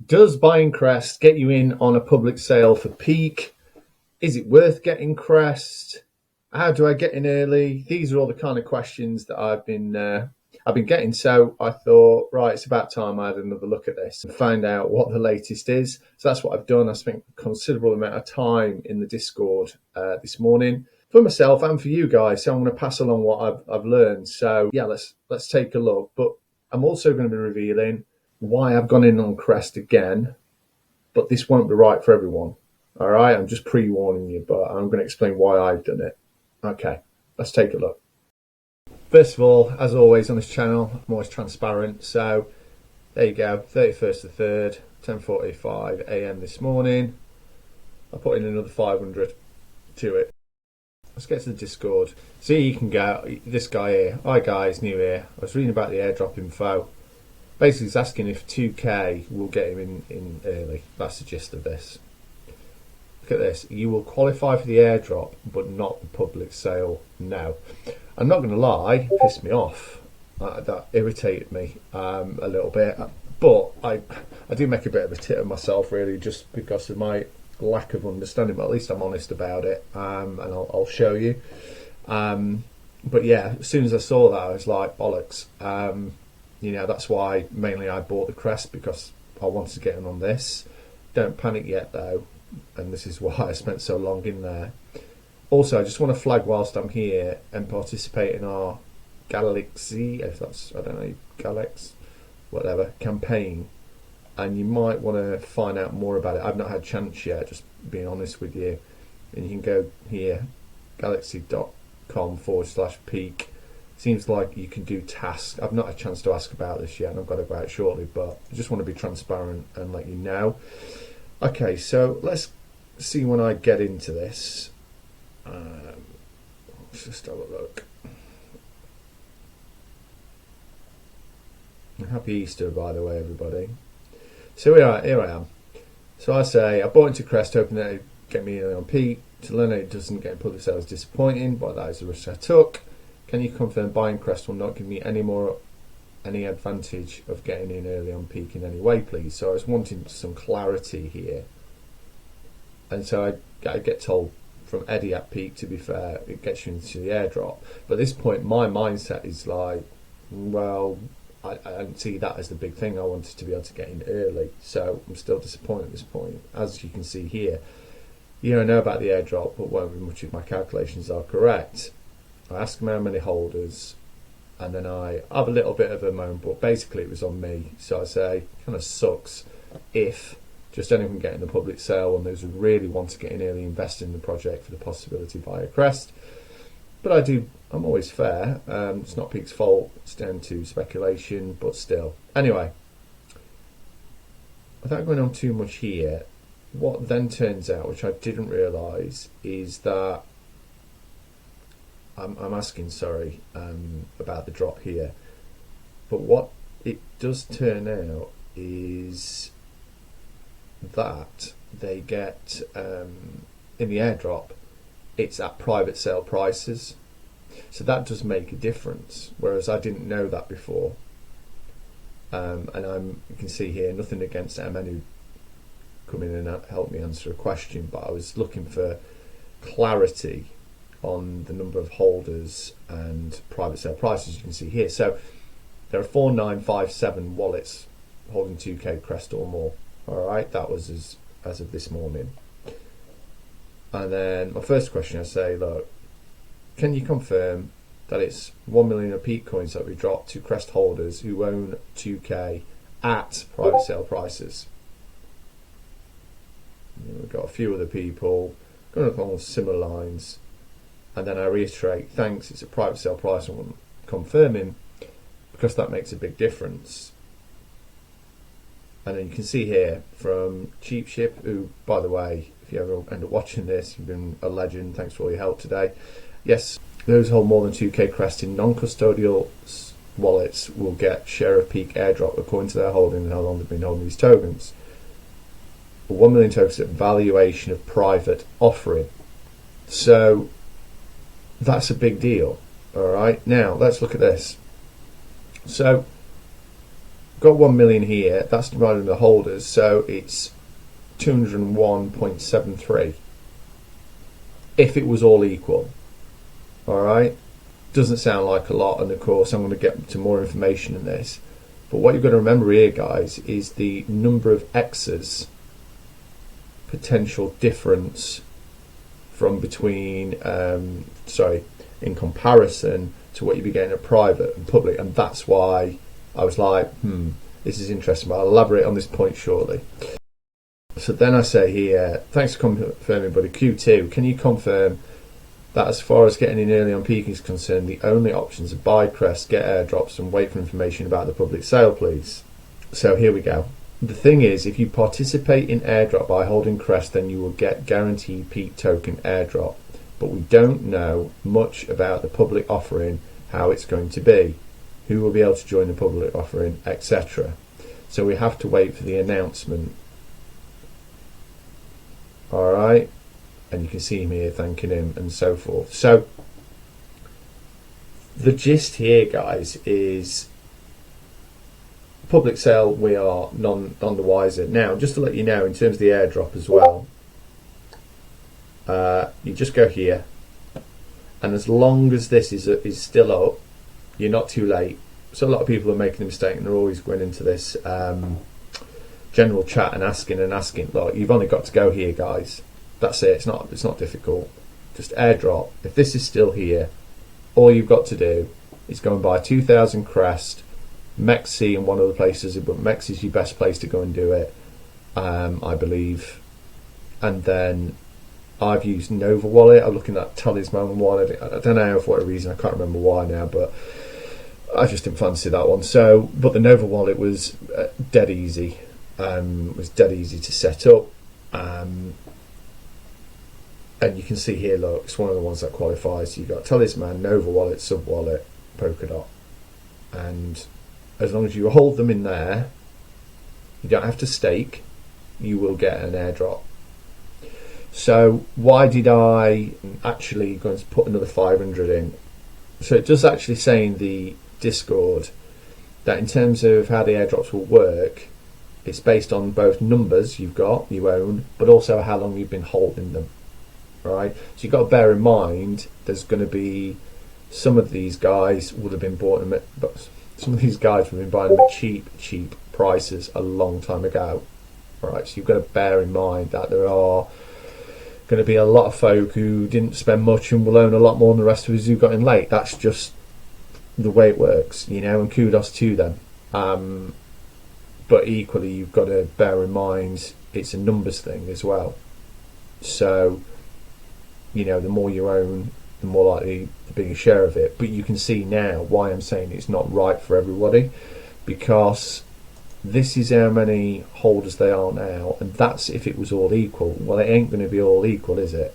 Does buying Crest get you in on a public sale for Peaq? Is it worth getting Crest? How do I get in early? These are all the kind of questions that I've been getting. So I thought, right, it's about time I had another look at this and find out what the latest is. So that's what I've done. I spent a considerable amount of time in the Discord this morning for myself and for you guys. So I'm going to pass along what I've learned. So yeah, let's take a look. But I'm also going to be revealing why I've gone in on Crest again, but this won't be right for everyone. All right, I'm just pre-warning you, but I'm going to explain why I've done it. Okay, let's take a look. First of all, as always on this channel, I'm always transparent. So there you go, 31st of the 3rd, 10:45 a.m. this morning. I put in another 500 to it. Let's get to the Discord. See, you can go, this guy here. Hi guys, new here. I was reading about the airdrop info. Basically, he's asking if 2K will get him in early. That's the gist of this. Look at this. You will qualify for the airdrop, but not the public sale now. I'm not going to lie, it pissed me off. That irritated me a little bit. But I do make a bit of a tit of myself, really, just because of my lack of understanding. But at least I'm honest about it, and I'll show you. But yeah, as soon as I saw that, I was like, bollocks. You know, that's why mainly I bought the Crest, because I wanted to get in on this. Don't panic yet though, and this is why I spent so long in there. Also, I just want to flag whilst I'm here and participate in our Galaxy, if that's, I don't know, Galax, whatever, campaign. And you might want to find out more about it. I've not had a chance yet, just being honest with you. And you can go here, galaxy.com/Peaq. Seems like you can do tasks. I've not had a chance to ask about this yet, and I've got to go out shortly, but I just want to be transparent and let you know. Okay, so let's see when I get into this. Let's just have a look. Happy Easter, by the way, everybody. So here I am. So I say, I bought into Crest hoping that it'd get me on Peaq. To learn that it doesn't get in public sales is disappointing, but that is the risk I took. Can you confirm buying Crest will not give me any advantage of getting in early on Peaq in any way, please? So I was wanting some clarity here. And so I get told from Eddie at Peaq, to be fair, it gets you into the airdrop. But at this point, my mindset is like, well, I don't see that as the big thing. I wanted to be able to get in early. So I'm still disappointed at this point. As you can see here, I know about the airdrop, but won't be much of my calculations are correct. I ask them how many holders, and then I have a little bit of a moan, but basically it was on me. So I say, kind of sucks if just anyone getting the public sale and those who really want to get in early, invest in the project for the possibility via Crest. But I'm always fair. It's not Peaq's fault, it's down to speculation, but still. Anyway, without going on too much here, what then turns out, which I didn't realise, is that I'm asking, sorry, about the drop here. But what it does turn out is that they get, in the airdrop, it's at private sale prices. So that does make a difference, whereas I didn't know that before. And you can see here, nothing against MN who come in and help me answer a question, but I was looking for clarity on the number of holders and private sale prices. You can see here, so there are 4957 wallets holding 2K Crest or more. All right, that was as of this morning. And then my first question, I say, look, can you confirm that it's 1 million of Peaq coins that we dropped to Crest holders who own 2K at private sale prices? We've got a few other people going along similar lines. And then I reiterate, thanks, it's a private sale price, and I'm confirming, because that makes a big difference. And then you can see here from Cheap Ship, who, by the way, if you ever end up watching this, you've been a legend, thanks for all your help today. Yes, those who hold more than 2K Crest in non-custodial wallets will get share of Peaq airdrop according to their holding and how long they've been holding these tokens. 1 million tokens at valuation of private offering. So that's a big deal. All right, now let's look at this. So got 1 million here. That's divided into holders, so it's 201.73. If it was all equal, all right. Doesn't sound like a lot, and of course I'm going to get to more information in this. But what you've got to remember here, guys, is the number of X's potential difference from between, in comparison to what you'd be getting at private and public, and that's why I was like, this is interesting, but I'll elaborate on this point shortly. So then I say here, thanks for confirming, buddy. Q2, can you confirm that as far as getting in early on Peaq is concerned, the only options are buy crest, get airdrops, and wait for information about the public sale, please? So here we go. The thing is, if you participate in airdrop by holding crest, then you will get guaranteed Peaq token airdrop. But we don't know much about the public offering, how it's going to be, who will be able to join the public offering, etc. So we have to wait for the announcement. All right. And you can see him here thanking him and so forth. So the gist here, guys, is public sale, we are none the wiser. Now, just to let you know, in terms of the airdrop as well, you just go here, and as long as this is still up, you're not too late. So a lot of people are making the mistake, and they're always going into this general chat and asking. Look, you've only got to go here, guys. That's it. It's not difficult. Just airdrop. If this is still here, all you've got to do is go and buy 2,000 crest, Mexi and one of the places, but Mexi is your best place to go and do it, I believe. And then I've used Nova Wallet. I'm looking at Talisman Wallet. I don't know for what reason. I can't remember why now, but I just didn't fancy that one. So, but the Nova Wallet was dead easy. Was dead easy to set up. And you can see here, look, it's one of the ones that qualifies. So you've got Talisman, Nova Wallet, Sub Wallet, Polkadot. And as long as you hold them in there, you don't have to stake, you will get an airdrop. So why did I actually go and put another 500 in? So it does actually say in the Discord that in terms of how the airdrops will work, it's based on both numbers you own, but also how long you've been holding them. Right, so you've got to bear in mind there's going to be some of these guys would have been bought them but some of these guys would have been buying them at cheap prices a long time ago. Right, so you've got to bear in mind that there are going to be a lot of folk who didn't spend much and will own a lot more than the rest of us who got in late. That's just the way it works, and kudos to them. But equally, you've got to bear in mind it's a numbers thing as well. So the more you own, the more likely the bigger share of it. But you can see now why I'm saying it's not right for everybody, because this is how many holders they are now, and that's if it was all equal. Well, it ain't going to be all equal, is it?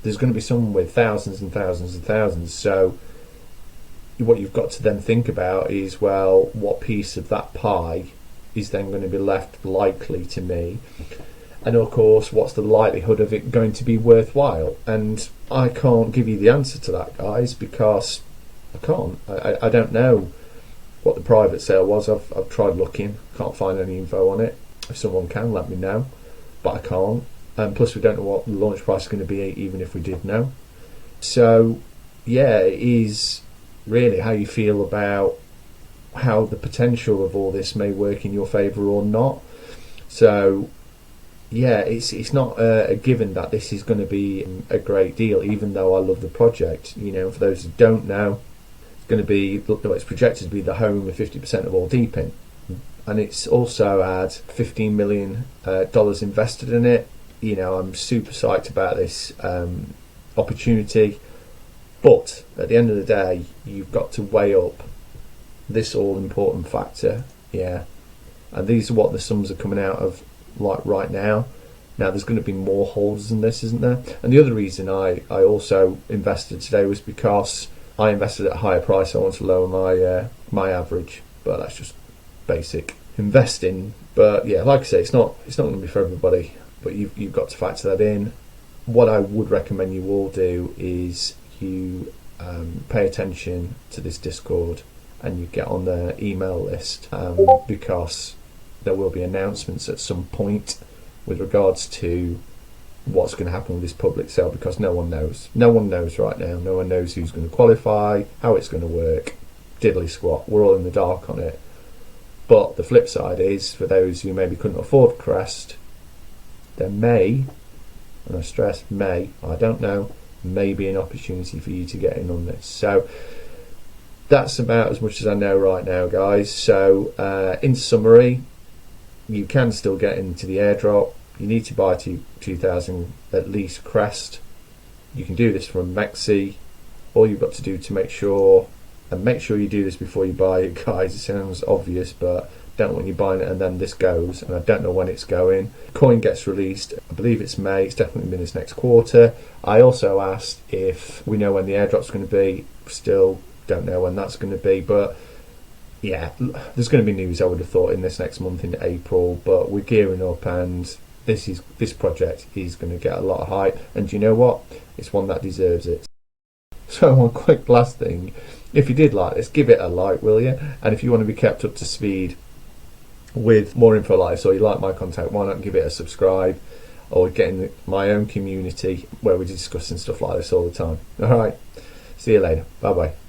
There's going to be some with thousands and thousands and thousands. So what you've got to then think about is, well, what piece of that pie is then going to be left likely to me? And of course, what's the likelihood of it going to be worthwhile? And I can't give you the answer to that, guys, because I can't. I don't know what the private sale was. I've tried looking, can't find any info on it. If someone can, let me know, but I can't. And plus, we don't know what the launch price is going to be, even if we did know. So, yeah, it is really how you feel about how the potential of all this may work in your favour or not. So, yeah, it's not a given that this is going to be a great deal, even though I love the project. For those who don't know, it's going to be, it's projected to be the home of 50% of all deepin, and it's also had $15 million invested in it. I'm super psyched about this opportunity, but at the end of the day, you've got to weigh up this all-important factor, and these are what the sums are coming out of. Like right now there's going to be more holders than this, isn't there? And the other reason I also invested today was because I invested at a higher price. I want to lower my average, but that's just basic investing. But yeah, like I say, it's not going to be for everybody, but you've got to factor that in. What I would recommend you all do is you pay attention to this Discord and you get on the email list, because there will be announcements at some point with regards to what's going to happen with this public sale, because no one knows right now. No one knows who's going to qualify, how it's going to work, diddly squat. We're all in the dark on it. But the flip side is, for those who maybe couldn't afford Crest, there may, and I stress may, I don't know, may be an opportunity for you to get in on this. So that's about as much as I know right now, guys. So in summary, you can still get into the airdrop. You need to buy 2,000 at least Crest. You can do this from Mexi. All you've got to do to make sure you do this before you buy it, guys. It sounds obvious, but don't want you buying it and then this goes, and I don't know when it's going. Coin gets released, I believe it's May. It's definitely been this next quarter. I also asked if we know when the airdrop's going to be. Still don't know when that's going to be, but yeah, there's going to be news, I would have thought, in this next month in April. But we're gearing up, and this project is going to get a lot of hype, and you know what, it's one that deserves it. So one quick last thing, if you did like this, give it a like, will you? And if you want to be kept up to speed with more info like this, or you like my content, why not give it a subscribe, or get in my own community where we're discussing stuff like this all the time. Alright, see you later, bye bye.